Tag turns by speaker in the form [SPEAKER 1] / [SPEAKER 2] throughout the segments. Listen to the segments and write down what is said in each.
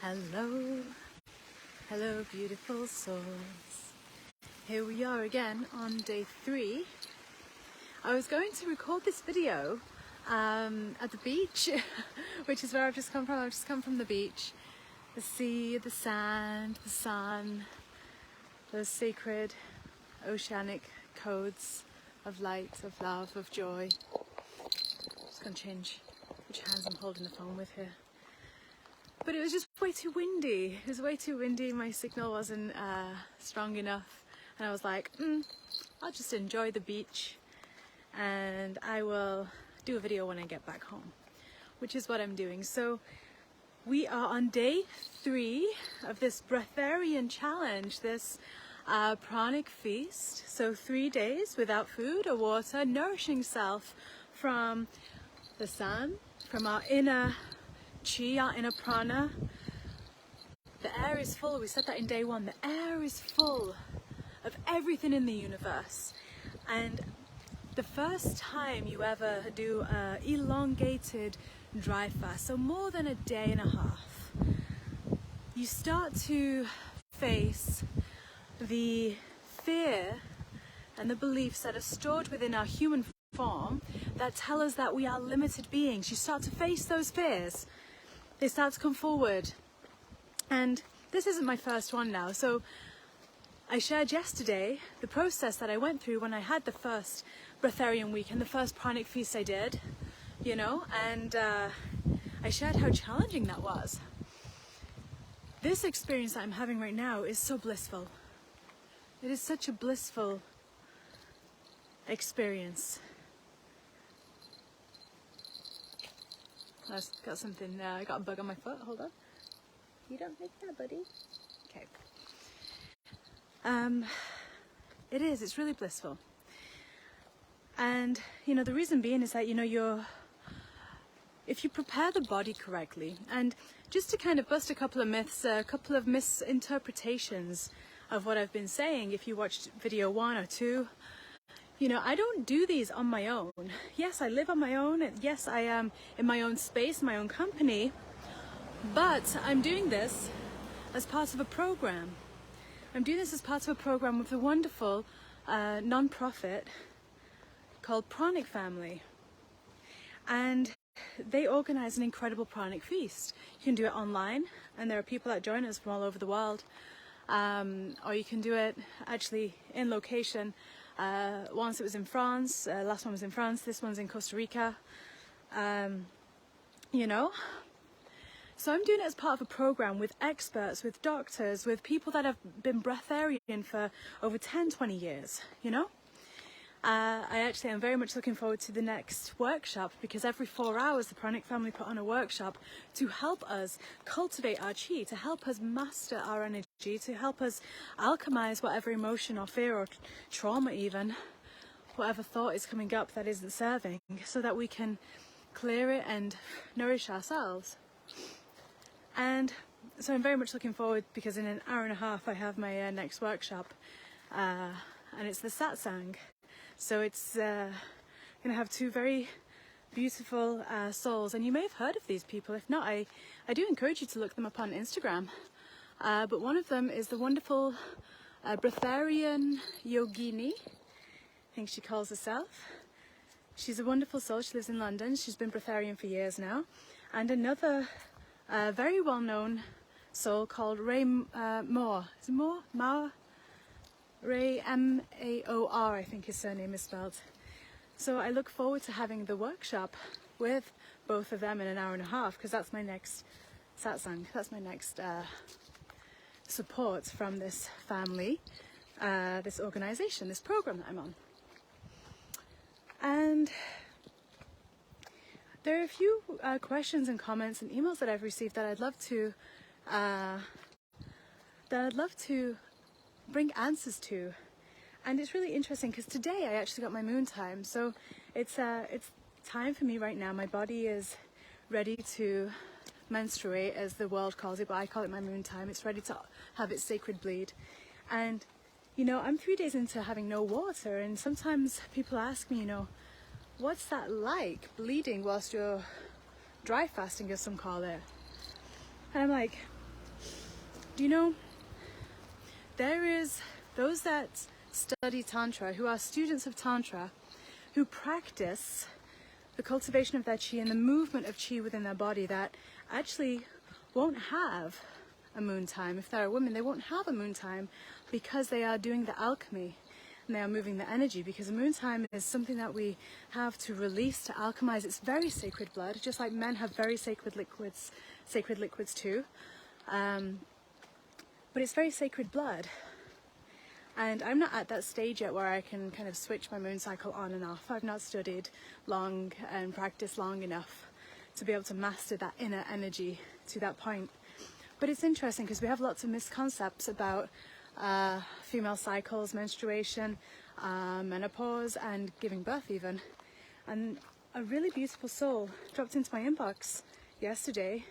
[SPEAKER 1] Hello, hello beautiful souls. Here we are again on day 3. I was going to record this video at the beach, which is where I've just come from. I've just come from the beach. The sea, the sand, the sun, those sacred oceanic codes of light, of love, of joy. Just gonna change which hands I'm holding the phone with here. But it was just way too windy. It was way too windy. My signal wasn't strong enough. And I was like, I'll just enjoy the beach and I will do a video when I get back home, which is what I'm doing. So we are on day 3 of this Breatharian challenge, this Pranic feast. So 3 days without food or water, nourishing self from the sun, from our inner chi, our inner prana. The air is full, we said that in day 1, the air is full of everything in the universe. And the first time you ever do an elongated dry fast, so more than a day and a half, you start to face the fear and the beliefs that are stored within our human form that tell us that we are limited beings. You start to face those fears. They start to come forward. And this isn't my first one now. So I shared yesterday the process that I went through when I had the first Breatharian week and the first Pranic feast I did, and I shared how challenging that was. This experience that I'm having right now is so blissful. It is such a blissful experience. I got something, I got a bug on my foot, hold on. You don't make that, buddy. Okay. It's really blissful. And, the reason being is that, if you prepare the body correctly, and just to kind of bust a couple of myths, a couple of misinterpretations of what I've been saying, if you watched video 1 or 2, I don't do these on my own. Yes, I live on my own. Yes, I am in my own space, my own company. But I'm doing this as part of a program. I'm doing this as part of a program with a wonderful non-profit called Pranic Family. And they organize an incredible Pranic feast. You can do it online, and there are people that join us from all over the world. Or you can do it actually in location. Once it was in France, last one was in France, this one's in Costa Rica, So I'm doing it as part of a program with experts, with doctors, with people that have been breatharian for over 10, 20 years, I actually am very much looking forward to the next workshop, because every 4 hours the Pranic family put on a workshop to help us cultivate our chi, to help us master our energy, to help us alchemize whatever emotion or fear or trauma even, whatever thought is coming up that isn't serving, so that we can clear it and nourish ourselves. And so I'm very much looking forward, because in an hour and a half I have my next workshop, and it's the satsang. So it's going to have 2 very beautiful souls, and you may have heard of these people. If not, I do encourage you to look them up on Instagram. But one of them is the wonderful Breatharian yogini, I think she calls herself. She's a wonderful soul. She lives in London. She's been Breatharian for years now. And another very well-known soul called Ray Moore. Is it Moore? Maor? Ray, M-A-O-R, I think his surname is spelled. So I look forward to having the workshop with both of them in an hour and a half, because that's my next satsang. That's my next support from this family, this organization, this program that I'm on. And there are a few questions and comments and emails that I've received that I'd love to bring answers to. And it's really interesting, because today I actually got my moon time, so it's time for me right now. My body is ready to menstruate, as the world calls it, but I call it my moon time. It's ready to have its sacred bleed. And I'm 3 days into having no water, and sometimes people ask me, what's that like, bleeding whilst you're dry fasting, as some call it? And I'm like, you know, there is those that study Tantra, who are students of Tantra, who practice the cultivation of their chi and the movement of chi within their body, that actually won't have a moon time. If they're a woman, they won't have a moon time because they are doing the alchemy and they are moving the energy, because a moon time is something that we have to release, to alchemize. It's very sacred blood, just like men have very sacred liquids too. But it's very sacred blood. And I'm not at that stage yet where I can kind of switch my moon cycle on and off. I've not studied long and practiced long enough to be able to master that inner energy to that point. But it's interesting because we have lots of misconceptions about female cycles, menstruation, menopause, and giving birth even. And a really beautiful soul dropped into my inbox yesterday,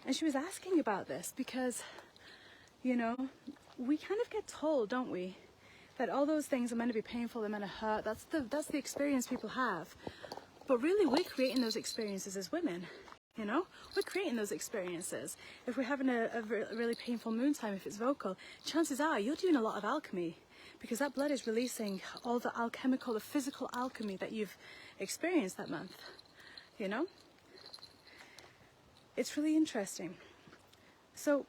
[SPEAKER 1] and she was asking about this because, you know, we kind of get told, don't we, that all those things are meant to be painful, they're meant to hurt. That's the experience people have. But really, we're creating those experiences as women. You know, we're creating those experiences. If we're having a really painful moon time, if it's vocal, chances are you're doing a lot of alchemy, because that blood is releasing all the alchemical, the physical alchemy that you've experienced that month. You know, it's really interesting. So,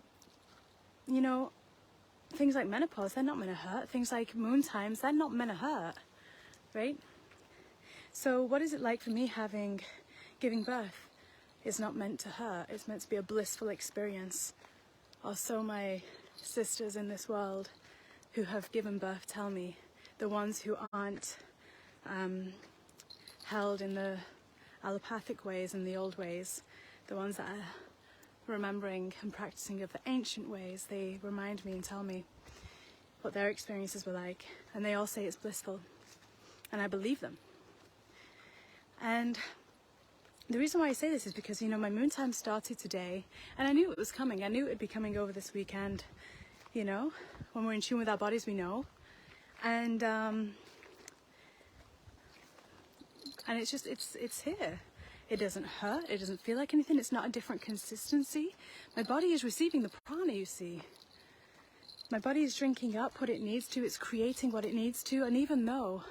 [SPEAKER 1] you know, things like menopause, they're not meant to hurt. Things like moon times, they're not meant to hurt, right? So what is it like for me giving birth? It's not meant to hurt. It's meant to be a blissful experience. Or so my sisters in this world who have given birth tell me. The ones who aren't held in the allopathic ways and the old ways. The ones that are remembering and practicing of the ancient ways. They remind me and tell me what their experiences were like. And they all say it's blissful. And I believe them. And the reason why I say this is because, you know, my moon time started today, and I knew it was coming. I knew it would be coming over this weekend. You know, when we're in tune with our bodies, we know. And it's just, it's here. It doesn't hurt. It doesn't feel like anything. It's not a different consistency. My body is receiving the prana, you see. My body is drinking up what it needs to. It's creating what it needs to. And even though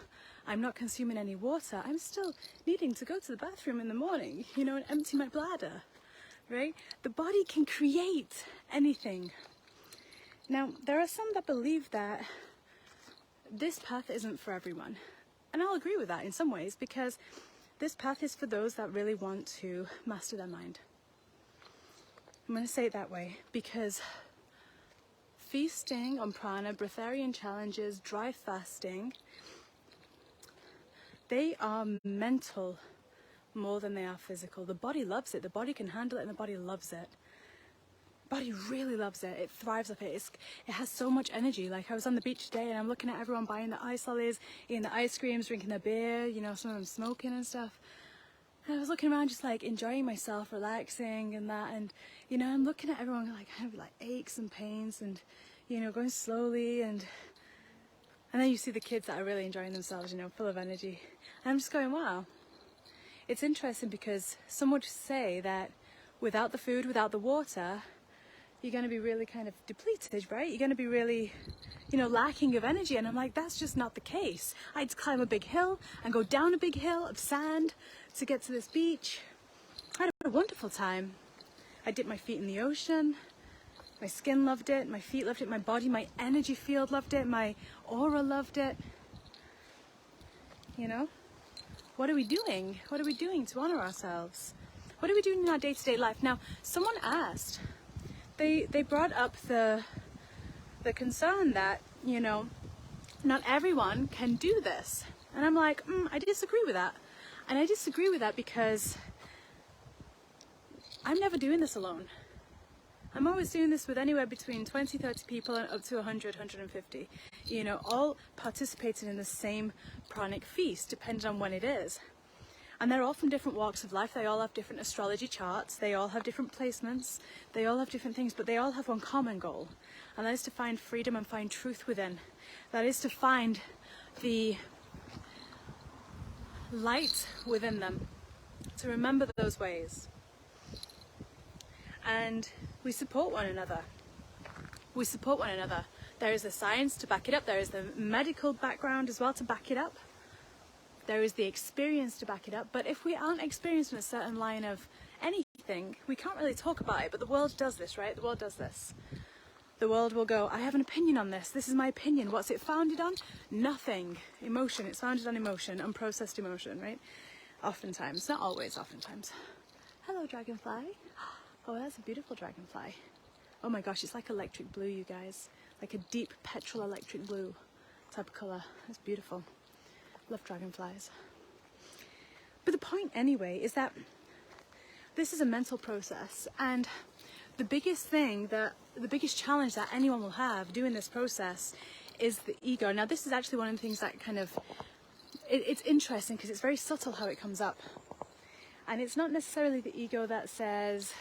[SPEAKER 1] I'm not consuming any water, I'm still needing to go to the bathroom in the morning, you know, and empty my bladder, right? The body can create anything. Now, there are some that believe that this path isn't for everyone. And I'll agree with that in some ways, because this path is for those that really want to master their mind. I'm going to say it that way, because feasting on prana, Breatharian challenges, dry fasting, they are mental more than they are physical. The body loves it. The body can handle it, and the body loves it. The body really loves it. It thrives off it. It has so much energy. Like, I was on the beach today, and I'm looking at everyone buying the ice lollies, eating the ice creams, drinking their beer, you know, some of them smoking and stuff. And I was looking around just like enjoying myself, relaxing and that. And, you know, I'm looking at everyone like kind of like aches and pains and, you know, going slowly. And then you see the kids that are really enjoying themselves, you know, full of energy. And I'm just going, wow. It's interesting because some would say that without the food, without the water, you're going to be really kind of depleted, right? You're going to be really, you know, lacking of energy. And I'm like, that's just not the case. I had to climb a big hill and go down a big hill of sand to get to this beach. I had a wonderful time. I dipped my feet in the ocean. My skin loved it. My feet loved it. My body, my energy field loved it. My aura loved it. You know? What are we doing? What are we doing to honor ourselves? What are we doing in our day-to-day life? Now, someone asked, they brought up the concern that, you know, not everyone can do this. And I'm like, I disagree with that. And I disagree with that because I'm never doing this alone. I'm always doing this with anywhere between 20, 30 people and up to 100, 150. You know, all participating in the same pranic feast, depending on when it is. And they're all from different walks of life. They all have different astrology charts. They all have different placements. They all have different things, but they all have one common goal. And that is to find freedom and find truth within. That is to find the light within them. To remember those ways. And we support one another. We support one another. There is the science to back it up. There is the medical background as well to back it up. There is the experience to back it up. But if we aren't experienced in a certain line of anything, we can't really talk about it. But the world does this, right? The world does this. The world will go, I have an opinion on this. This is my opinion. What's it founded on? Nothing. Emotion. It's founded on emotion, unprocessed emotion, right? Oftentimes. Not always, oftentimes. Hello, dragonfly. Oh, that's a beautiful dragonfly. Oh my gosh, it's like electric blue, you guys. Like a deep petrol electric blue type of colour. It's beautiful. Love dragonflies. But the point anyway is that this is a mental process, and the biggest challenge that anyone will have doing this process is the ego. Now this is actually one of the things that kind of, it's interesting because it's very subtle how it comes up. And it's not necessarily the ego that says,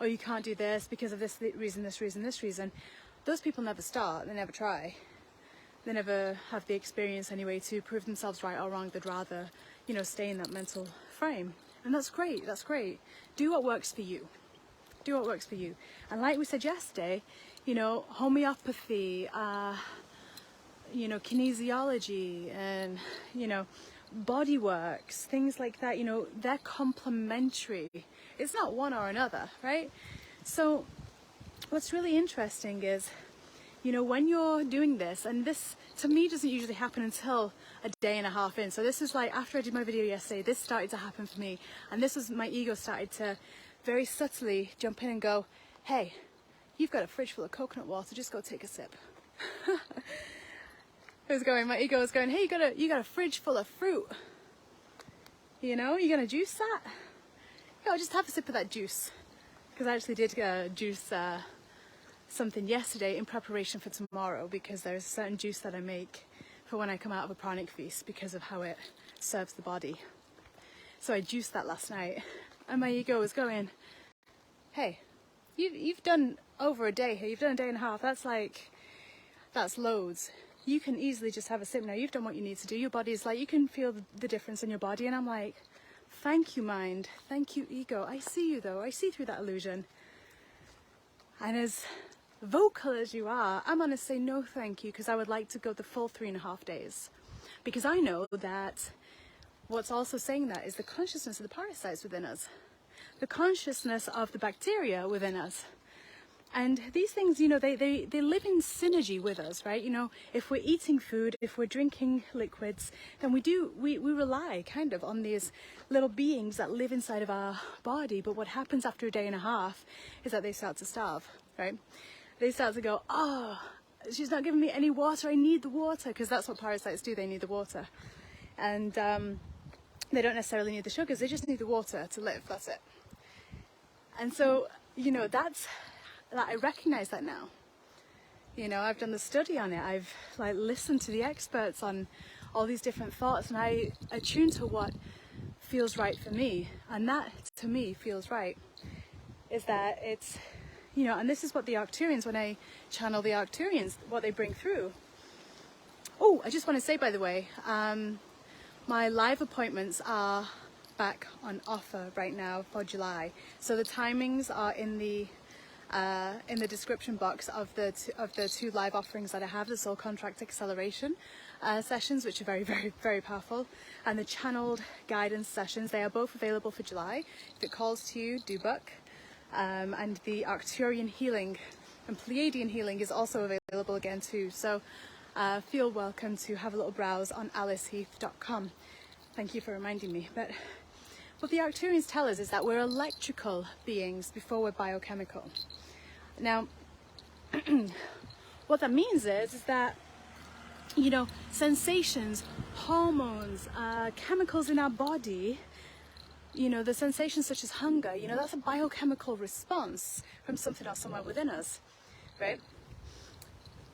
[SPEAKER 1] oh, you can't do this because of this reason, this reason, this reason. Those people never start, they never try. They never have the experience anyway to prove themselves right or wrong. They'd rather, you know, stay in that mental frame. And that's great, that's great. Do what works for you. Do what works for you. And like we said yesterday, you know, homeopathy, you know, kinesiology and, you know, body works, things like that, you know, they're complementary. It's not one or another, right? So what's really interesting is, you know, when you're doing this, and this to me doesn't usually happen until a day and a half in. So this is like after I did my video yesterday, this started to happen for me. And this was, my ego started to very subtly jump in and go, hey, you've got a fridge full of coconut water, just go take a sip. It was going, my ego was going, hey, you got a fridge full of fruit. You know, you gonna juice that? Yeah, just have a sip of that juice. Because I actually did juice something yesterday in preparation for tomorrow, because there's a certain juice that I make for when I come out of a pranic feast because of how it serves the body. So I juiced that last night, and my ego was going, hey, you've done over a day here, you've done a day and a half, that's loads. You can easily just have a sip now, you've done what you need to do, your body's like, you can feel the difference in your body. And I'm like, thank you mind, thank you ego, I see you though, I see through that illusion. And as vocal as you are, I'm gonna say no thank you, because I would like to go the full 3.5 days. Because I know that what's also saying that is the consciousness of the parasites within us, the consciousness of the bacteria within us. And these things, you know, they live in synergy with us, right? You know, if we're eating food, if we're drinking liquids, then we rely kind of on these little beings that live inside of our body. But what happens after a day and a half is that they start to starve, right? They start to go, oh, she's not giving me any water, I need the water, because that's what parasites do, they need the water. And they don't necessarily need the sugars, they just need the water to live, that's it. And so, you know, I recognize that now. You know, I've done the study on it. I've like listened to the experts on all these different thoughts, and I attune to what feels right for me. And that to me feels right is that it's, you know, and this is what the Arcturians, when I channel the Arcturians, what they bring through. Oh, I just want to say, by the way, my live appointments are back on offer right now for July. So the timings are in the description box of the two live offerings that I have, the Soul Contract Acceleration sessions, which are very, very, very powerful, and the Channeled Guidance sessions. They are both available for July. If it calls to you, do book. And the Arcturian Healing and Pleiadian Healing is also available again too. So feel welcome to have a little browse on aliceheath.com. Thank you for reminding me. But what the Arcturians tell us is that we're electrical beings before we're biochemical. Now, what that means is that, you know, sensations, hormones, chemicals in our body, you know, the sensations such as hunger, you know, that's a biochemical response from something else somewhere within us, right?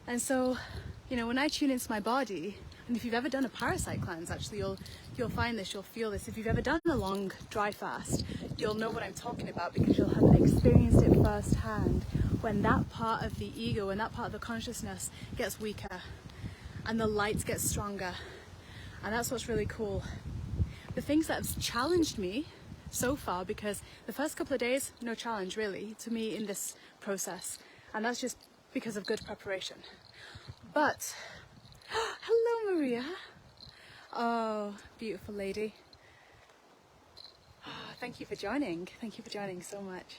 [SPEAKER 1] And so, you know, when I tune into my body, and if you've ever done a parasite cleanse, actually, you'll find this, you'll feel this. If you've ever done a long dry fast, you'll know what I'm talking about, because you'll have experienced it firsthand when that part of the ego and that part of the consciousness gets weaker and the light gets stronger. And that's what's really cool. The things that have challenged me so far, because the first couple of days, no challenge really to me in this process. And that's just because of good preparation. But, hello Maria. Oh, beautiful lady. Oh, thank you for joining. Thank you for joining so much.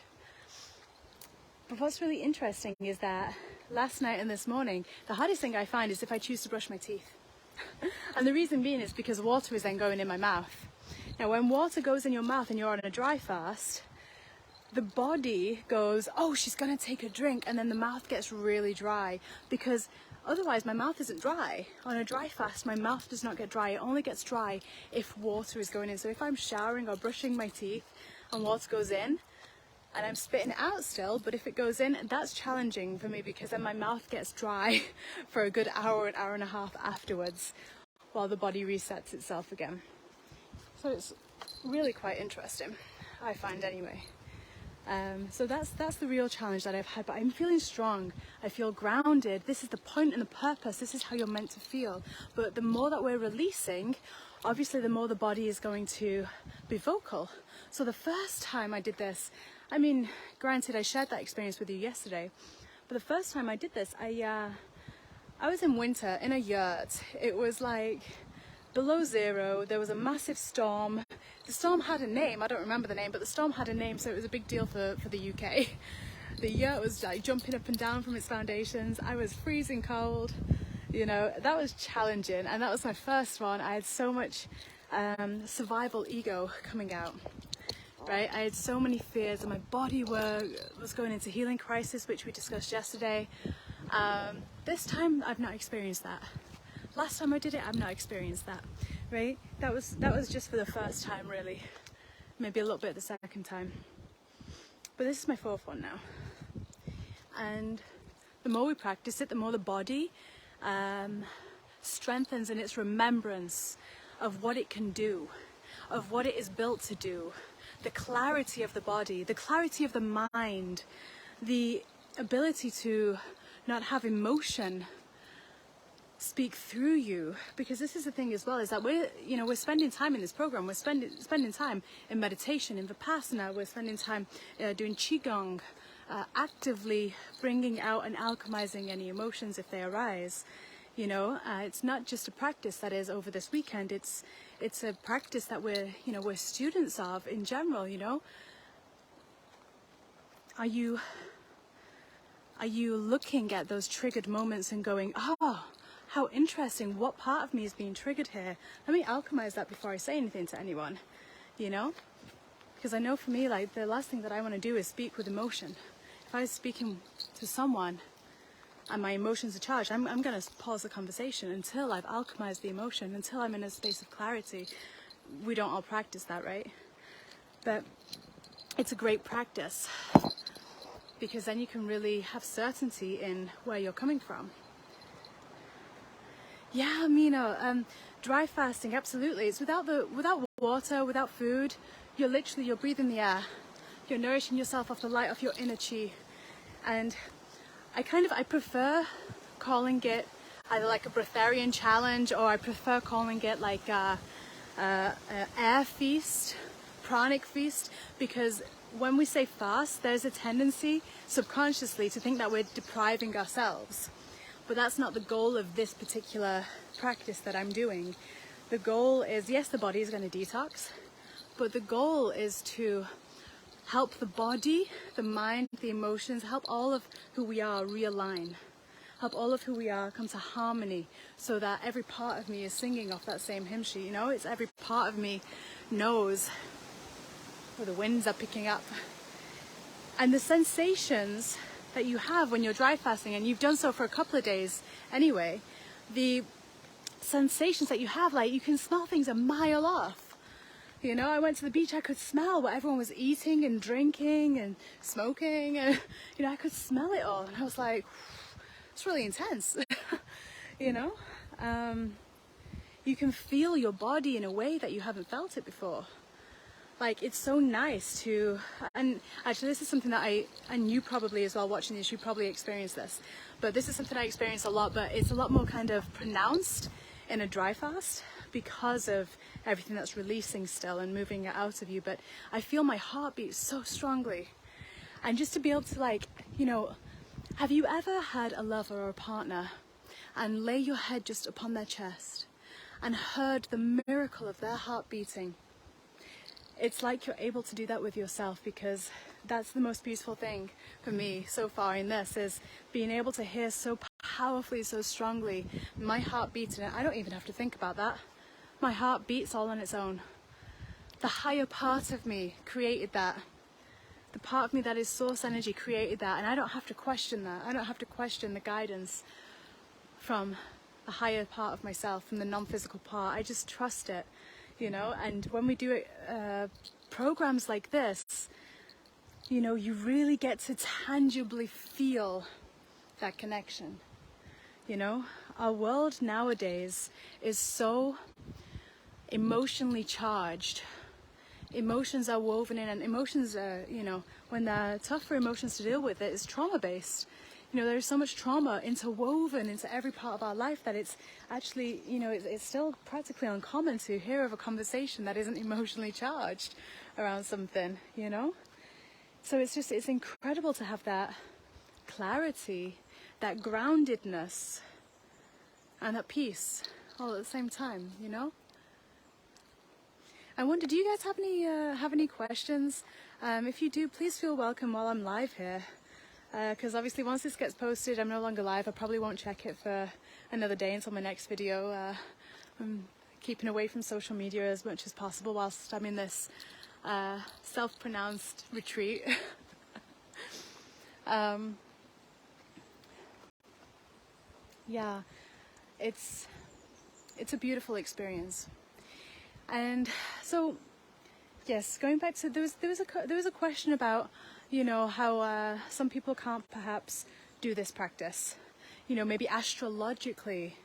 [SPEAKER 1] But what's really interesting is that last night and this morning, the hardest thing I find is if I choose to brush my teeth. And the reason being is because water is then going in my mouth. Now when water goes in your mouth and you're on a dry fast, the body goes, oh, she's gonna take a drink, and then the mouth gets really dry, because otherwise my mouth isn't dry. On a dry fast, my mouth does not get dry. It only gets dry if water is going in. So if I'm showering or brushing my teeth and water goes in, and I'm spitting it out still, but if it goes in, that's challenging for me, because then my mouth gets dry for a good hour, an hour and a half afterwards, while the body resets itself again. So it's really quite interesting, I find anyway. So that's the real challenge that I've had, but I'm feeling strong. I feel grounded. This is the point and the purpose. This is how you're meant to feel. But the more that we're releasing, obviously the more the body is going to be vocal. So the first time I did this, I mean, granted, I shared that experience with you yesterday, but the first time I did this, I was in winter in a yurt. It was like below zero. There was a massive storm. The storm had a name. I don't remember the name, but the storm had a name, so it was a big deal for the UK. The yurt was like jumping up and down from its foundations. I was freezing cold. You know, that was challenging, and that was my first one. I had so much survival ego coming out. Right, I had so many fears, and my body was going into healing crisis, which we discussed yesterday. This time, I've not experienced that. Last time I did it, I've not experienced that. Right, that was just for the first time, really. Maybe a little bit the second time, but this is my fourth one now. And the more we practice it, the more the body strengthens in its remembrance of what it can do, of what it is built to do. The clarity of the body, the clarity of the mind, the ability to not have emotion speak through you. Because this is the thing as well, is that we're spending time in this program. We're spending time in meditation, in Vipassana. We're spending time doing Qigong, actively bringing out and alchemizing any emotions if they arise. You know, it's not just a practice that is over this weekend. It's a practice that we're students of in general. You know, are you looking at those triggered moments and going, oh, how interesting, what part of me is being triggered here? Let me alchemize that before I say anything to anyone, you know? Because I know for me, like, the last thing that I want to do is speak with emotion. If I was speaking to someone and my emotions are charged, I'm going to pause the conversation until I've alchemized the emotion, until I'm in a space of clarity. We don't all practice that, right? But it's a great practice, because then you can really have certainty in where you're coming from. Yeah, Mina, dry fasting, absolutely. It's without water, without food. You're breathing the air. You're nourishing yourself off the light of your inner chi. And I prefer calling it either like a Breatharian challenge, or I prefer calling it like a air feast, Pranic feast, because when we say fast, there's a tendency subconsciously to think that we're depriving ourselves. But that's not the goal of this particular practice that I'm doing. The goal is, yes, the body is going to detox, but the goal is to help the body, the mind, the emotions, help all of who we are realign. Help all of who we are come to harmony, so that every part of me is singing off that same hymn sheet. You know, it's every part of me knows where the winds are picking up. And the sensations that you have when you're dry fasting, and you've done so for a couple of days anyway, the sensations that you have, like, you can smell things a mile off. You know, I went to the beach, I could smell what everyone was eating and drinking and smoking, and, you know, I could smell it all, and I was like, it's really intense. You know, you can feel your body in a way that you haven't felt it before. Like, it's so nice to, and actually this is something that and you probably as well watching this, you probably experienced this, but this is something I experience a lot, but it's a lot more kind of pronounced in a dry fast because of everything that's releasing still and moving it out of you. But I feel my heart beat so strongly, and just to be able to, like, you know, Have you ever had a lover or a partner and lay your head just upon their chest and heard the miracle of their heart beating? It's like you're able to do that with yourself, because that's the most beautiful thing for me so far in this, is being able to hear so powerfully, so strongly, my heart beating. I don't even have to think about that. My heart beats all on its own. The higher part of me created that. The part of me that is source energy created that, and I don't have to question that. I don't have to question the guidance from the higher part of myself, from the non-physical part. I just trust it, you know. And when we do programs like this, you know, you really get to tangibly feel that connection. You know, our world nowadays is so emotionally charged. Emotions are woven in, and emotions are, you know, when they're tough for emotions to deal with, it is trauma based. You know, there's so much trauma interwoven into every part of our life that it's actually, you know, it's still practically uncommon to hear of a conversation that isn't emotionally charged around something, you know. So it's incredible to have that clarity, that groundedness, and that peace all at the same time, you know. I wonder, do you guys have any questions? If you do, please feel welcome while I'm live here, because obviously once this gets posted, I'm no longer live. I probably won't check it for another day until my next video. I'm keeping away from social media as much as possible whilst I'm in this self-pronounced retreat. Yeah, it's a beautiful experience. And so, yes, going back to there was a question about, you know, how some people can't perhaps do this practice. You know, maybe astrologically,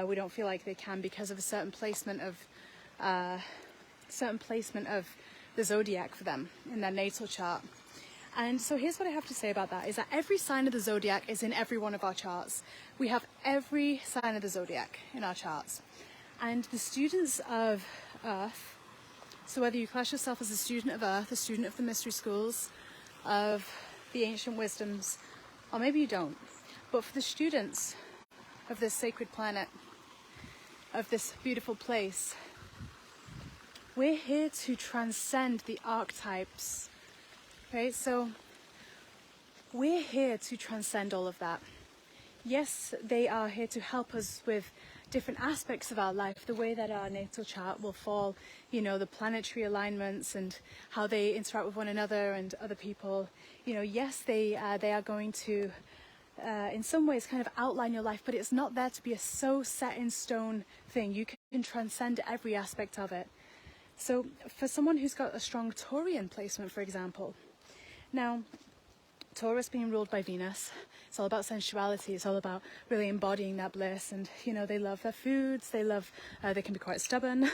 [SPEAKER 1] we don't feel like they can because of a certain placement of the zodiac for them in their natal chart. And so here's what I have to say about that, is that every sign of the zodiac is in every one of our charts. We have every sign of the zodiac in our charts. And the students of Earth, so whether you class yourself as a student of Earth, a student of the mystery schools, of the ancient wisdoms, or maybe you don't, but for the students of this sacred planet, of this beautiful place, we're here to transcend the archetypes, right? So we're here to transcend all of that. Yes, they are here to help us with different aspects of our life, the way that our natal chart will fall, you know, the planetary alignments and how they interact with one another and other people. You know, yes, they are going to, in some ways, kind of outline your life, but it's not there to be a so set in stone thing. You can transcend every aspect of it. So for someone who's got a strong Taurian placement, for example, now, Taurus being ruled by Venus, it's all about sensuality, it's all about really embodying that bliss, and you know, they love their foods, they can be quite stubborn,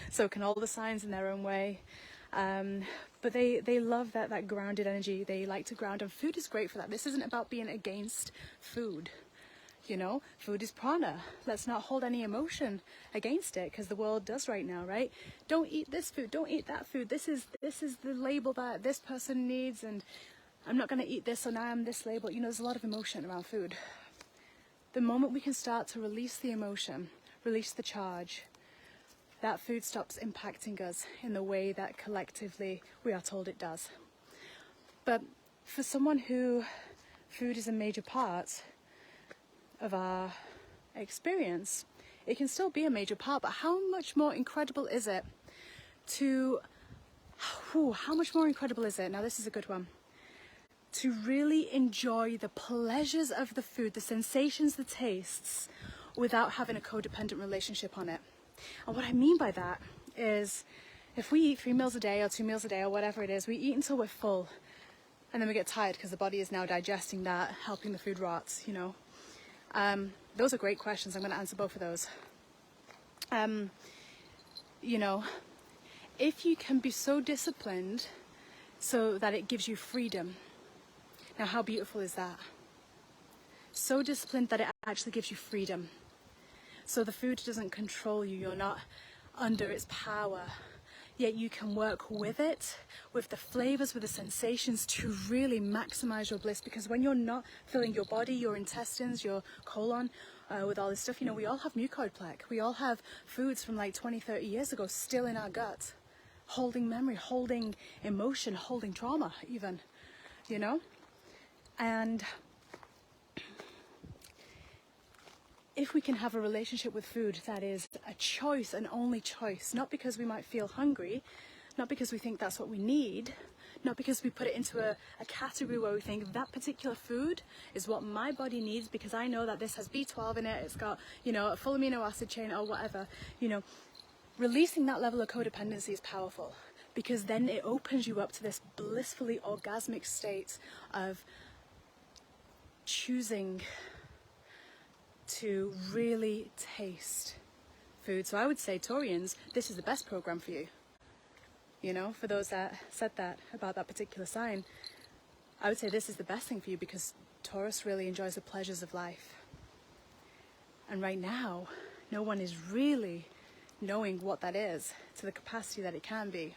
[SPEAKER 1] so can all the signs in their own way, but they love that grounded energy. They like to ground, and food is great for that. This isn't about being against food, you know, food is prana. Let's not hold any emotion against it, because the world does right now, right? Don't eat this food, don't eat that food, this is the label that this person needs, and I'm not going to eat this, so now I'm this label. You know, there's a lot of emotion around food. The moment we can start to release the emotion, release the charge, that food stops impacting us in the way that collectively we are told it does. But for someone who food is a major part of our experience, it can still be a major part, but how much more incredible is it how much more incredible is it? Now this is a good one. To really enjoy the pleasures of the food, the sensations, the tastes, without having a codependent relationship on it. And what I mean by that is, if we eat 3 meals a day or 2 meals a day or whatever it is, we eat until we're full, and then we get tired because the body is now digesting that, helping the food rot, you know. Those are great questions. I'm going to answer both of those. You know, if you can be so disciplined so that it gives you freedom. Now, how beautiful is that? So disciplined that it actually gives you freedom. So the food doesn't control you. You're not under its power. yet you can work with it, with the flavors, with the sensations to really maximize your bliss. Because when you're not filling your body, your intestines, your colon with all this stuff, you know, we all have mucoid plaque. We all have foods from like 20, 30 years ago still in our gut, holding memory, holding emotion, holding trauma even, you know? And if we can have a relationship with food that is a choice, an only choice, not because we might feel hungry, not because we think that's what we need, not because we put it into a category where we think that particular food is what my body needs because I know that this has B12 in it, it's got, you know, a full amino acid chain or whatever, you know, releasing that level of codependency is powerful because then it opens you up to this blissfully orgasmic state of choosing to really taste food. So I would say, Taurians, this is the best program for you. You know, for those that said that about that particular sign, I would say this is the best thing for you because Taurus really enjoys the pleasures of life. And right now, no one is really knowing what that is to the capacity that it can be.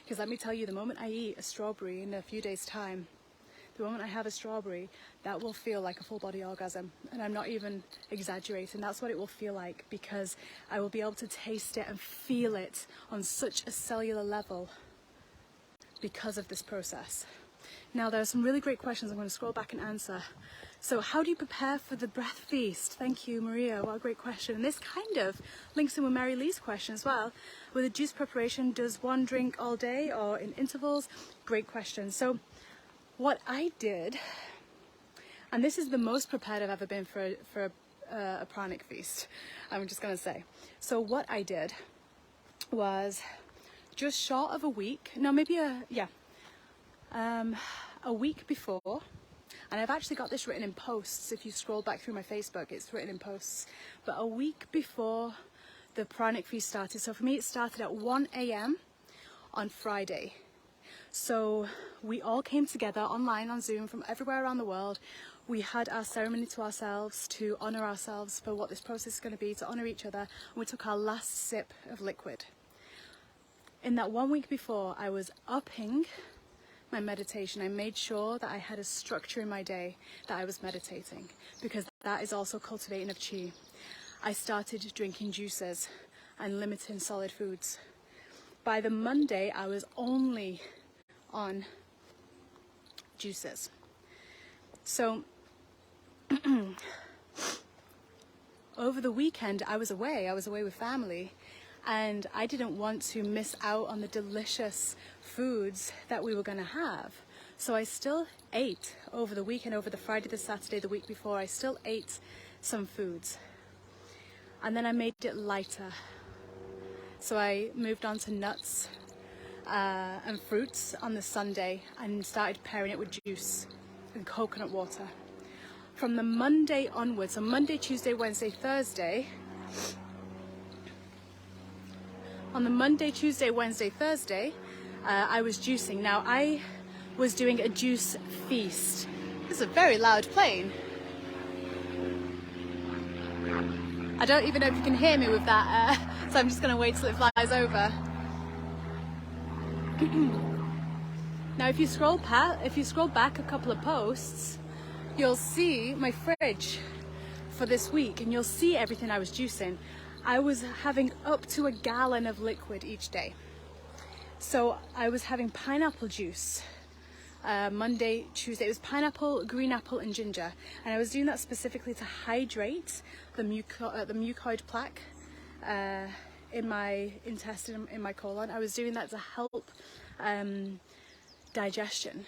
[SPEAKER 1] Because let me tell you, the moment I eat a strawberry in a few days' time, the moment I have a strawberry, that will feel like a full body orgasm. And I'm not even exaggerating. That's what it will feel like because I will be able to taste it and feel it on such a cellular level because of this process. Now, there are some really great questions I'm going to scroll back and answer. So how do you prepare for the breath feast? Thank you, Maria. What a great question. And this kind of links in with Mary Lee's question as well. With a juice preparation, does one drink all day or in intervals? Great question. So what I did, and this is the most prepared I've ever been for a pranic feast, I'm just going to say. So what I did was just short of a week, no, maybe a week before, and I've actually got this written in posts. If you scroll back through my Facebook, it's written in posts. But a week before the pranic feast started, so for me it started at 1 a.m. on Friday. So we all came together online on Zoom from everywhere around the world. We had our ceremony to ourselves to honour ourselves for what this process is going to be, to honour each other. And we took our last sip of liquid. In that 1 week before, I was upping my meditation. I made sure that I had a structure in my day that I was meditating because that is also cultivating of chi. I started drinking juices and limiting solid foods. By the Monday, I was only on juices. So over the weekend I was away with family, and I didn't want to miss out on the delicious foods that we were going to have. So I still ate over the weekend, over the Friday, the Saturday, the week before. I still ate some foods, and then I made it lighter. So I moved on to nuts and fruits on the Sunday and started pairing it with juice and coconut water. From the Monday onwards, so Monday, Tuesday, Wednesday, Thursday, on the Monday, Tuesday, Wednesday, Thursday, I was juicing. Now I was doing a juice feast. This is a very loud plane. I don't even know if you can hear me with that, so I'm just going to wait till it flies over. Now if you scroll back a couple of posts, you'll see my fridge for this week, and you'll see everything I was juicing. I was having up to a gallon of liquid each day. So I was having pineapple juice Monday, Tuesday. It was pineapple, green apple and ginger, and I was doing that specifically to hydrate the mucoid plaque in my intestine, in my colon. I was doing that to help digestion.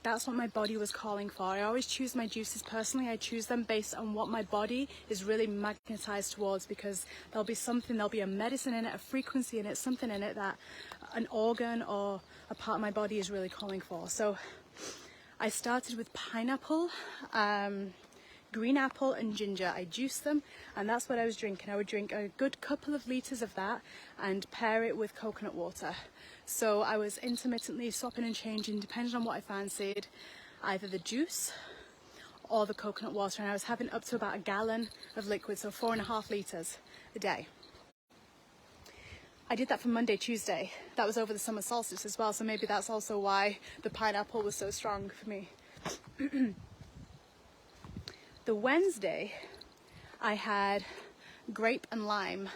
[SPEAKER 1] That's what my body was calling for. I always choose my juices personally. I choose them based on what my body is really magnetized towards, because there'll be a medicine in it, a frequency in it, something in it that an organ or a part of my body is really calling for. So I started with pineapple, green apple and ginger. I juiced them, and that's what I was drinking. I would drink a good couple of litres of that and pair it with coconut water. So I was intermittently swapping and changing depending on what I fancied, either the juice or the coconut water, and I was having up to about a gallon of liquid, so 4.5 litres a day. I did that for Monday, Tuesday. That was over the summer solstice as well, so maybe that's also why the pineapple was so strong for me. The Wednesday, I had grape and lime.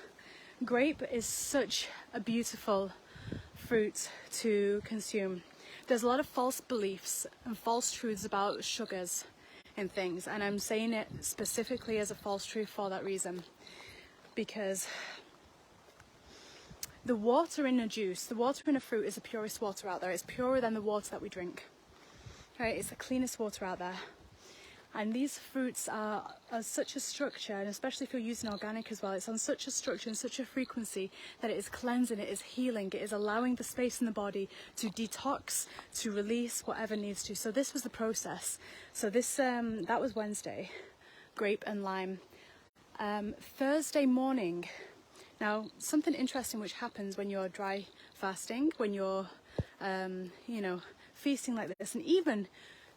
[SPEAKER 1] Grape is such a beautiful fruit to consume. There's a lot of false beliefs and false truths about sugars and things, and I'm saying it specifically as a false truth for that reason, because the water in a juice, the water in a fruit is the purest water out there. It's purer than the water that we drink. Right? It's the cleanest water out there. And these fruits are such a structure, and especially if you're using organic as well, it's on such a structure and such a frequency that it is cleansing, it is healing, it is allowing the space in the body to detox, to release whatever needs to. So this was the process. So this, that was Wednesday, grape and lime. Thursday morning, now something interesting which happens when you're dry fasting, when you're, you know, feasting like this, and even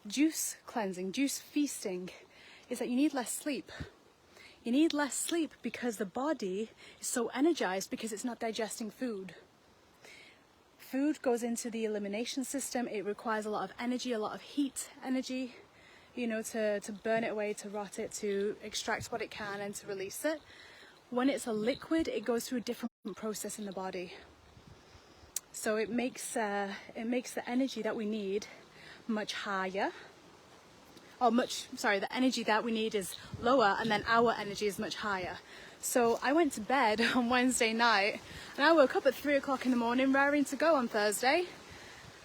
[SPEAKER 1] juice cleansing, juice feasting, is that you need less sleep. You need less sleep because the body is so energized because it's not digesting food. Food goes into the elimination system. It requires a lot of energy, a lot of heat energy, you know, to burn it away, to rot it, to extract what it can and to release it. When it's a liquid, it goes through a different process in the body. So it makes the energy that we need much higher, or the energy that we need is lower, and then our energy is much higher. So I went to bed on Wednesday night, and I woke up at 3 o'clock in the morning raring to go on Thursday.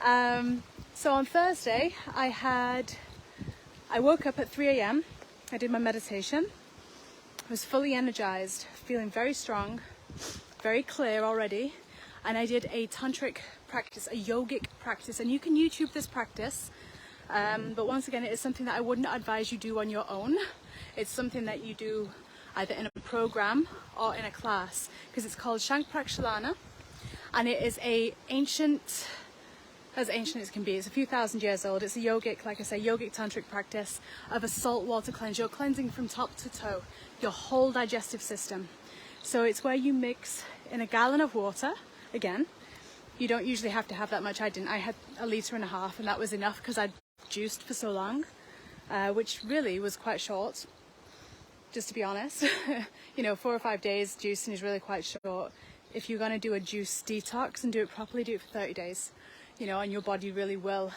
[SPEAKER 1] So on Thursday I woke up at 3 a.m. I did my meditation. I was fully energized, feeling very strong, very clear already, and I did a tantric practice, a yogic practice, and you can YouTube this practice, but once again, it is something that I wouldn't advise you do on your own. It's something that you do either in a program or in a class, because it's called Shankprakshalana, and it is as ancient as it can be. It's a few thousand years old. It's a yogic, like I say, yogic tantric practice of a salt water cleanse. You're cleansing from top to toe, your whole digestive system. So it's where you mix in a gallon of water, again. You don't usually have to have that much. I didn't. I had 1.5 liters, and that was enough because I'd juiced for so long, which really was quite short, just to be honest. You know, 4 or 5 days juicing is really quite short. If you're going to do a juice detox and do it properly, do it for 30 days, you know, and your body really will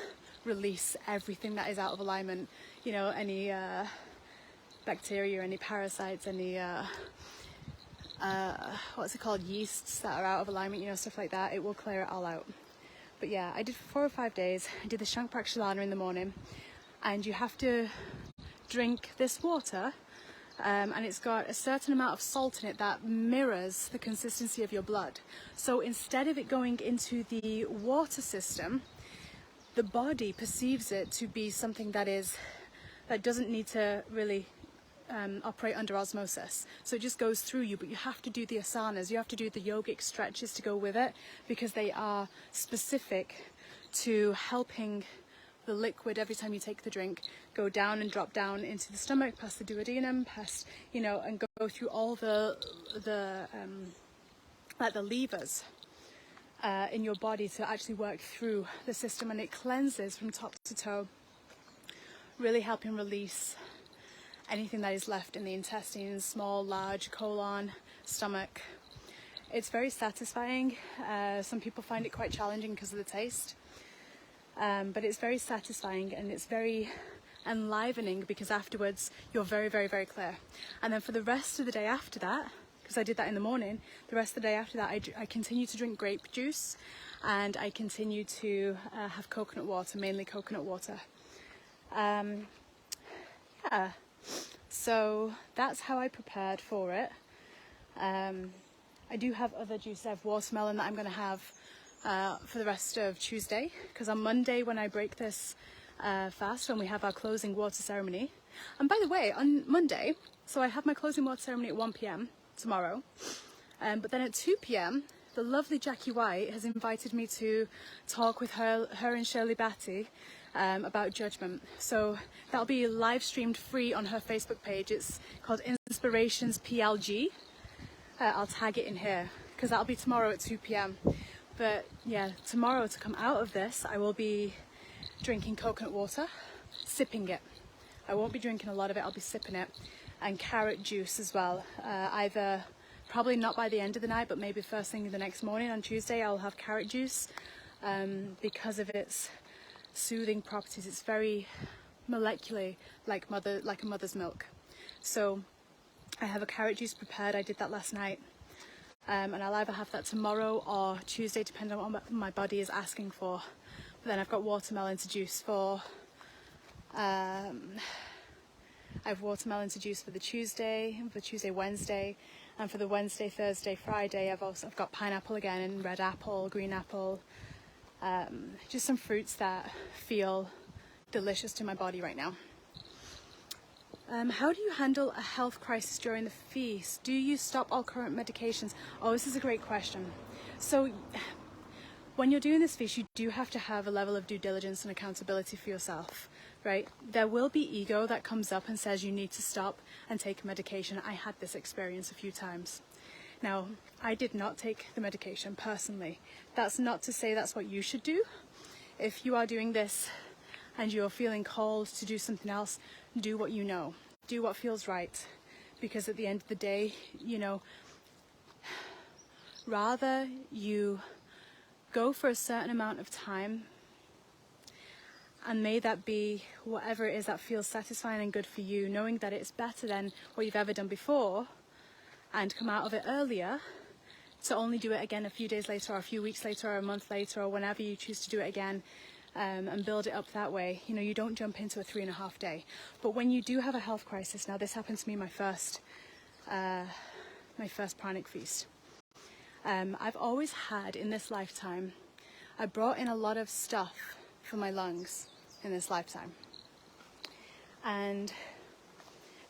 [SPEAKER 1] release everything that is out of alignment, you know, any bacteria, any parasites, any what's it called, yeasts that are out of alignment, you know, stuff like that. It will clear it all out. But yeah, I did for 4 or 5 days. I did the Shankprakshalana in the morning, and you have to drink this water, and it's got a certain amount of salt in it that mirrors the consistency of your blood. So instead of it going into the water system, the body perceives it to be something that doesn't need to really operate under osmosis. So it just goes through you, but you have to do the asanas, you have to do the yogic stretches to go with it, because they are specific to helping the liquid, every time you take the drink, go down and drop down into the stomach, past the duodenum, past, you know, and go through all the like the levers in your body to actually work through the system, and it cleanses from top to toe, really helping release anything that is left in the intestines, small, large, colon, stomach. It's very satisfying. Some people find it quite challenging because of the taste, but it's very satisfying, and it's very enlivening because afterwards you're very, very, very clear. And then for the rest of the day after that, because I did that in the morning, the rest of the day after that I continue to drink grape juice, and I continue to have coconut water, mainly coconut water. Yeah. So that's how I prepared for it. I do have other juice. I have watermelon that I'm going to have for the rest of Tuesday, because on Monday when I break this fast, when we have our closing water ceremony, and by the way, on Monday, so I have my closing water ceremony at 1 p.m. tomorrow, but then at 2 p.m. the lovely Jackie White has invited me to talk with her and Shirley Batty about judgment. So that'll be live streamed free on her Facebook page. It's called Inspirations PLG. I'll tag it in here because that'll be tomorrow at 2 p.m. But yeah, tomorrow, to come out of this, I will be drinking coconut water, sipping it. I won't be drinking a lot of it, I'll be sipping it. And carrot juice as well. Either, probably not by the end of the night, but maybe first thing the next morning on Tuesday, I'll have carrot juice because of its soothing properties. It's very molecularly like a mother's milk. So I have a carrot juice prepared. I did that last night. And I'll either have that tomorrow or Tuesday, depending on what my body is asking for. But then I've got watermelon to juice for. I have watermelon to juice for the Tuesday, Wednesday, and for the Wednesday, Thursday, Friday, I've got pineapple again, and red apple, green apple, just some fruits that feel delicious to my body right now. How do you handle a health crisis during the feast? Do you stop all current medications? Oh, this is a great question. So when you're doing this feast, you do have to have a level of due diligence and accountability for yourself, right? There will be ego that comes up and says you need to stop and take medication. I had this experience a few times. Now, I did not take the medication personally. That's not to say that's what you should do. If you are doing this and you're feeling called to do something else, do what you know. Do what feels right. Because at the end of the day, you know, rather you go for a certain amount of time, and may that be whatever it is that feels satisfying and good for you, knowing that it's better than what you've ever done before, and come out of it earlier, to only do it again a few days later, or a few weeks later, or a month later, or whenever you choose to do it again, and build it up that way. You know, you don't jump into a 3.5 day. But when you do have a health crisis, now this happened to me my first Pranic feast. I've always had in this lifetime, I brought in a lot of stuff for my lungs in this lifetime. And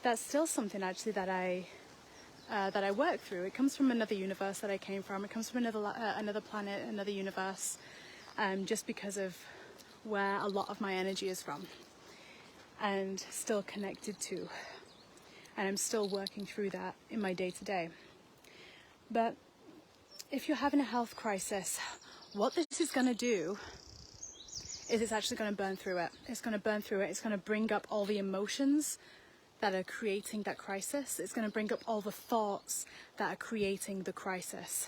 [SPEAKER 1] that's still something actually that I work through. It comes from another universe that I came from. It comes from another planet, another universe, just because of where a lot of my energy is from and still connected to. And I'm still working through that in my day-to-day. But if you're having a health crisis, what this is going to do is it's actually going to burn through it. It's going to burn through it. It's going to bring up all the emotions that are creating that crisis. It's going to bring up all the thoughts that are creating the crisis.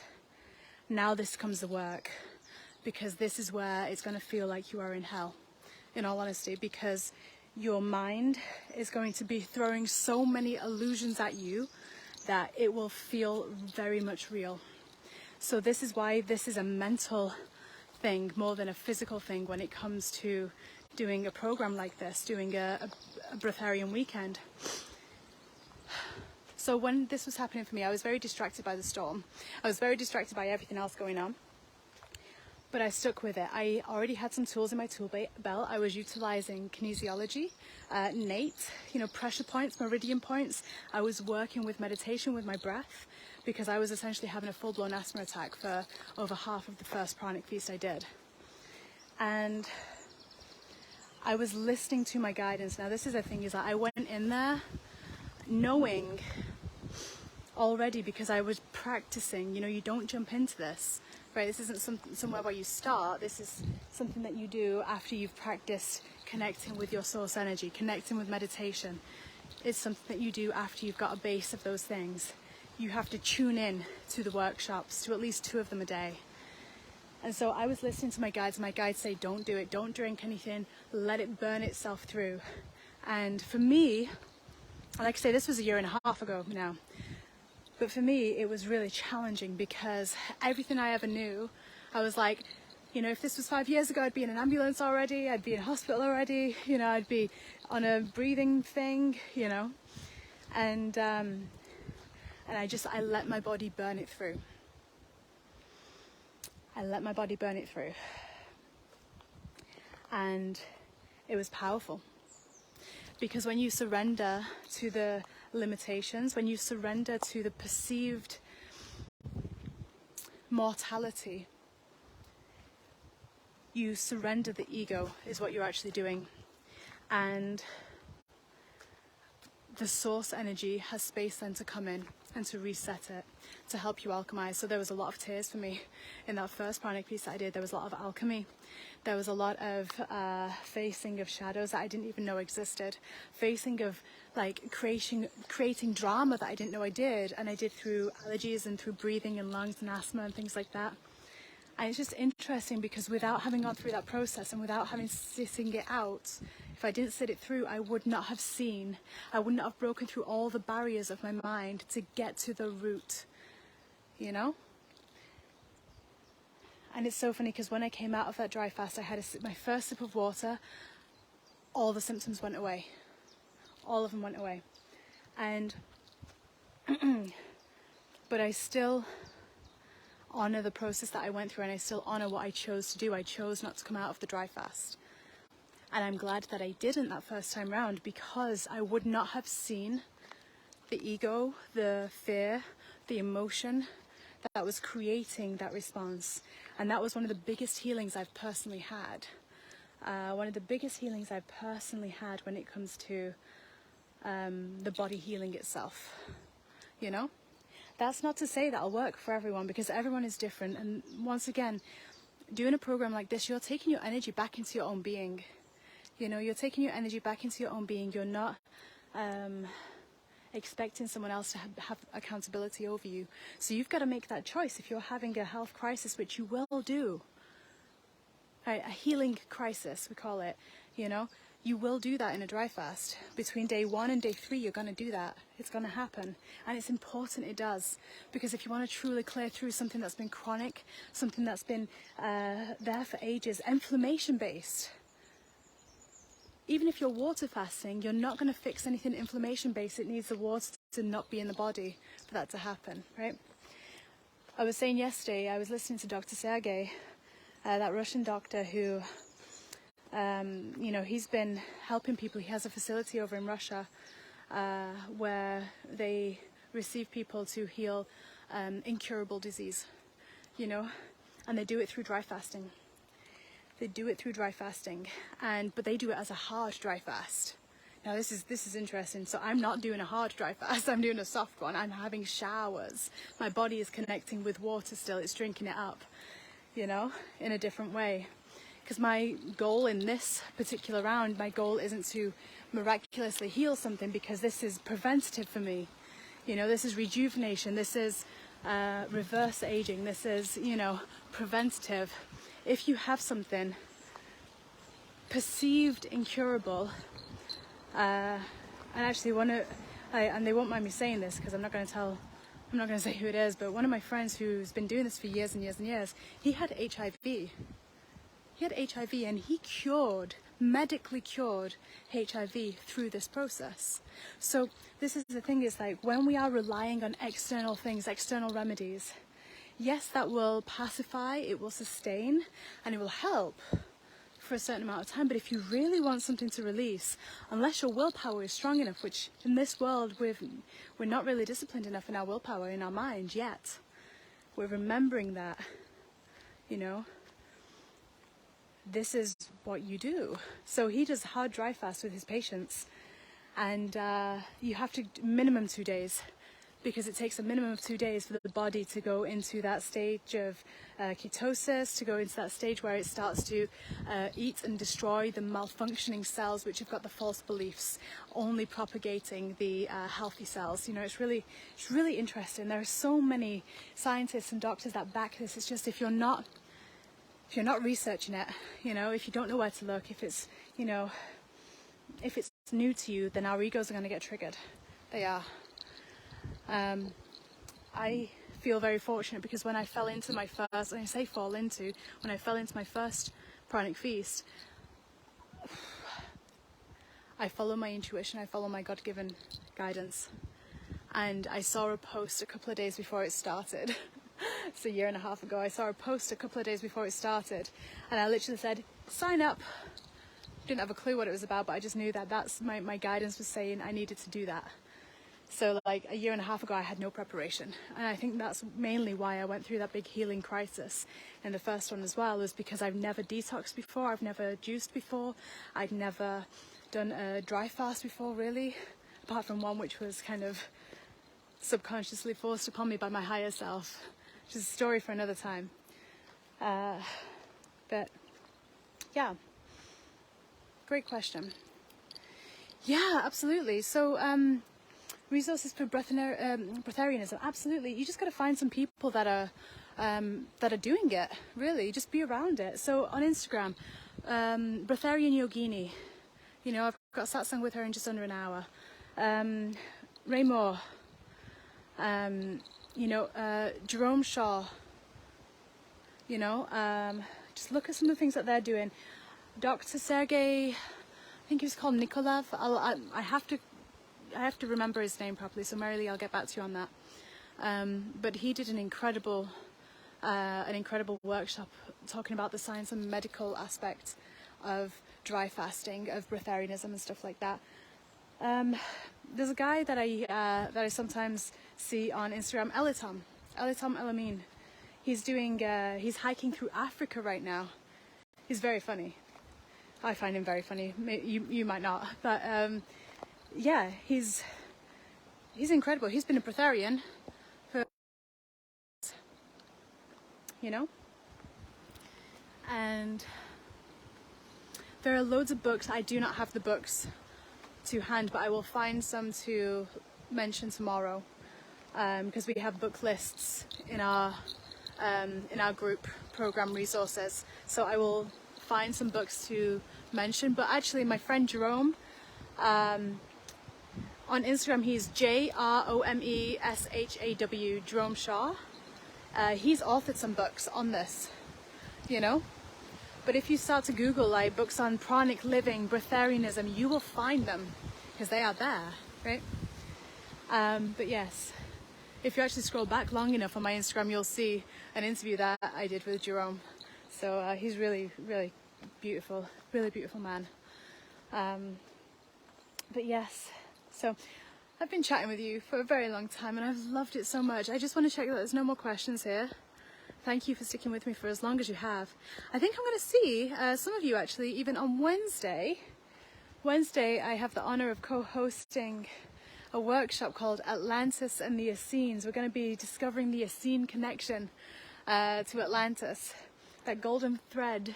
[SPEAKER 1] Now this comes the work, because this is where it's going to feel like you are in hell, in all honesty, because your mind is going to be throwing so many illusions at you that it will feel very much real. So this is why this is a mental thing more than a physical thing when it comes to doing a program like this, doing a Breatharian weekend. So when this was happening for me, I was very distracted by the storm. I was very distracted by everything else going on. But I stuck with it. I already had some tools in my tool belt. I was utilizing kinesiology, Nate, pressure points, meridian points. I was working with meditation with my breath, because I was essentially having a full-blown asthma attack for over half of the first Pranic feast I did. And I was listening to my guidance. Now this is the thing, is that I went in there knowing already, because I was practicing. You don't jump into this. Right, this isn't somewhere where you start. This is something that you do after you've practiced connecting with your source energy, connecting with meditation. It's something that you do after you've got a base of those things. You have to tune in to the workshops, to at least 2 of them a day. And so I was listening to my guides. My guides say, don't do it, don't drink anything, let it burn itself through. And for me, like I say, this was 1.5 years ago now. But for me, it was really challenging, because everything I ever knew, I was like, if this was 5 years ago, I'd be in an ambulance already, I'd be in hospital already, I'd be on a breathing thing, and I let my body burn it through. I let my body burn it through. And it was powerful. Because when you surrender to the limitations, when you surrender to the perceived mortality, you surrender the ego, is what you're actually doing. And the source energy has space then to come in and to reset it, to help you alchemize. So there was a lot of tears for me in that first pranic piece that I did. There was a lot of alchemy. There was a lot of facing of shadows that I didn't even know existed, facing of like creating drama that I didn't know I did, and I did through allergies and through breathing and lungs and asthma and things like that. And it's just interesting because without having gone through that process and without having sitting it out, if I didn't sit it through, I would not have seen, I would not have broken through all the barriers of my mind to get to the root, you know? And it's so funny because when I came out of that dry fast, I had my first sip of water, all the symptoms went away. All of them went away. And, but I still honor the process that I went through, and I still honor what I chose to do. I chose not to come out of the dry fast. And I'm glad that I didn't that first time round, because I would not have seen the ego, the fear, the emotion that was creating that response. And that was one of the biggest healings I've personally had. One of the biggest healings I've personally had when it comes to the body healing itself, you know? That's not to say that'll work for everyone, because everyone is different. And once again, doing a program like this, you're taking your energy back into your own being. You know, you're taking your energy back into your own being. You're not expecting someone else to have accountability over you. So you've got to make that choice. If you're having a health crisis, which you will do, right, a healing crisis, we call it, you know, you will do that in a dry fast. Between day 1 and day 3, you're going to do that. It's going to happen. And it's important it does. Because if you want to truly clear through something that's been chronic, something that's been there for ages, inflammation-based, even if you're water fasting, you're not going to fix anything inflammation-based. It needs the water to not be in the body for that to happen, right? I was saying yesterday, I was listening to Dr. Sergey, that Russian doctor who, you know, he's been helping people. He has a facility over in Russia where they receive people to heal incurable disease, you know, and they do it through dry fasting. They do it through dry fasting, but they do it as a hard dry fast. Now this is interesting. So I'm not doing a hard dry fast. I'm doing a soft one. I'm having showers. My body is connecting with water still. It's drinking it up, you know, in a different way. Because my goal in this particular round, my goal isn't to miraculously heal something, because this is preventative for me. You know, this is rejuvenation. This is reverse aging. This is, you know, preventative. If you have something perceived incurable, and actually and they won't mind me saying this because I'm not going to say who it is, but one of my friends who's been doing this for years and years and years, he had HIV. He had HIV and he medically cured HIV through this process. So this is the thing, is like when we are relying on external things, external remedies, yes, that will pacify, it will sustain, and it will help for a certain amount of time. But if you really want something to release, unless your willpower is strong enough, which in this world we're not really disciplined enough in our willpower, in our mind yet. We're remembering that, you know, this is what you do. So he does hard dry fast with his patients, and you have to minimum 2 days. Because it takes a minimum of 2 days for the body to go into that stage of ketosis, to go into that stage where it starts to eat and destroy the malfunctioning cells, which have got the false beliefs, only propagating the healthy cells. You know, it's really interesting. There are so many scientists and doctors that back this. It's just if you're not researching it, you know, if you don't know where to look, if it's, you know, if it's new to you, then our egos are going to get triggered. They are. I feel very fortunate because when I fell into my first, and I say fall into, when I fell into my first pranic feast, I follow my intuition, I follow my God-given guidance. And I saw a post a couple of days before it started. It's a year and a half ago. I saw a post a couple of days before it started, and I literally said, sign up. Didn't have a clue what it was about, but I just knew that that's my guidance was saying I needed to do that. So like a year and a half ago, I had no preparation. And I think that's mainly why I went through that big healing crisis in the first one as well, was because I've never detoxed before. I've never juiced before. I'd never done a dry fast before, really, apart from one which was kind of subconsciously forced upon me by my higher self, which is a story for another time. But yeah, great question. Yeah, absolutely. So resources for breatharianism, absolutely. You just got to find some people that are doing it. Really, just be around it. So on Instagram, Breatharian Yogini. You know, I've got a satsang with her in just under an hour. Ray Moore. You know, Jerome Shaw. You know, just look at some of the things that they're doing. Dr. Sergey, I think he was called Nikolov. I have to remember his name properly, so Marilee, I'll get back to you on that. But he did an incredible workshop talking about the science and medical aspect of dry fasting, of breatharianism and stuff like that. There's a guy that I sometimes see on Instagram, Elitom Elamin. He's hiking through Africa right now. He's very funny. I find him very funny. You might not, but yeah, he's incredible. He's been a breatharian for, you know, and there are loads of books. I do not have the books to hand, but I will find some to mention tomorrow, because we have book lists in our group program resources. So I will find some books to mention. But actually, my friend Jerome, on Instagram, he's JROMESHAW, Jerome Shaw. He's authored some books on this, you know. But if you start to Google like books on pranic living, breatharianism, you will find them because they are there, right? But yes, if you actually scroll back long enough on my Instagram, you'll see an interview that I did with Jerome. So he's really, really beautiful man. But yes, so I've been chatting with you for a very long time and I've loved it so much. I just want to check that there's no more questions here. Thank you for sticking with me for as long as you have. I think I'm going to see some of you actually even on Wednesday. Wednesday I have the honor of co-hosting a workshop called Atlantis and the Essenes. We're going to be discovering the Essene connection to Atlantis, that golden thread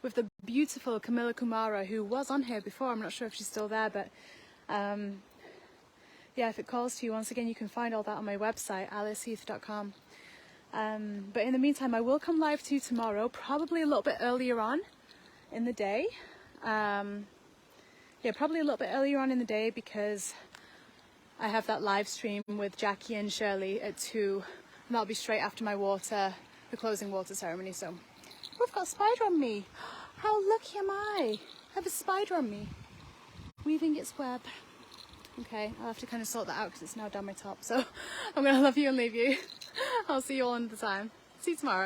[SPEAKER 1] with the beautiful Camilla Kumara, who was on here before. I'm not sure if she's still there, but yeah, if it calls to you, once again, you can find all that on my website, aliceheath.com. But in the meantime, I will come live to you tomorrow, probably a little bit earlier on in the day. Yeah, probably a little bit earlier on in the day because I have that live stream with Jackie and Shirley at 2, and that'll be straight after my the closing water ceremony. So, I've got a spider on me. How lucky am I? I have a spider on me, weaving its web. Okay, I'll have to kind of sort that out because it's now down my top. So I'm going to love you and leave you. I'll see you all another time. See you tomorrow.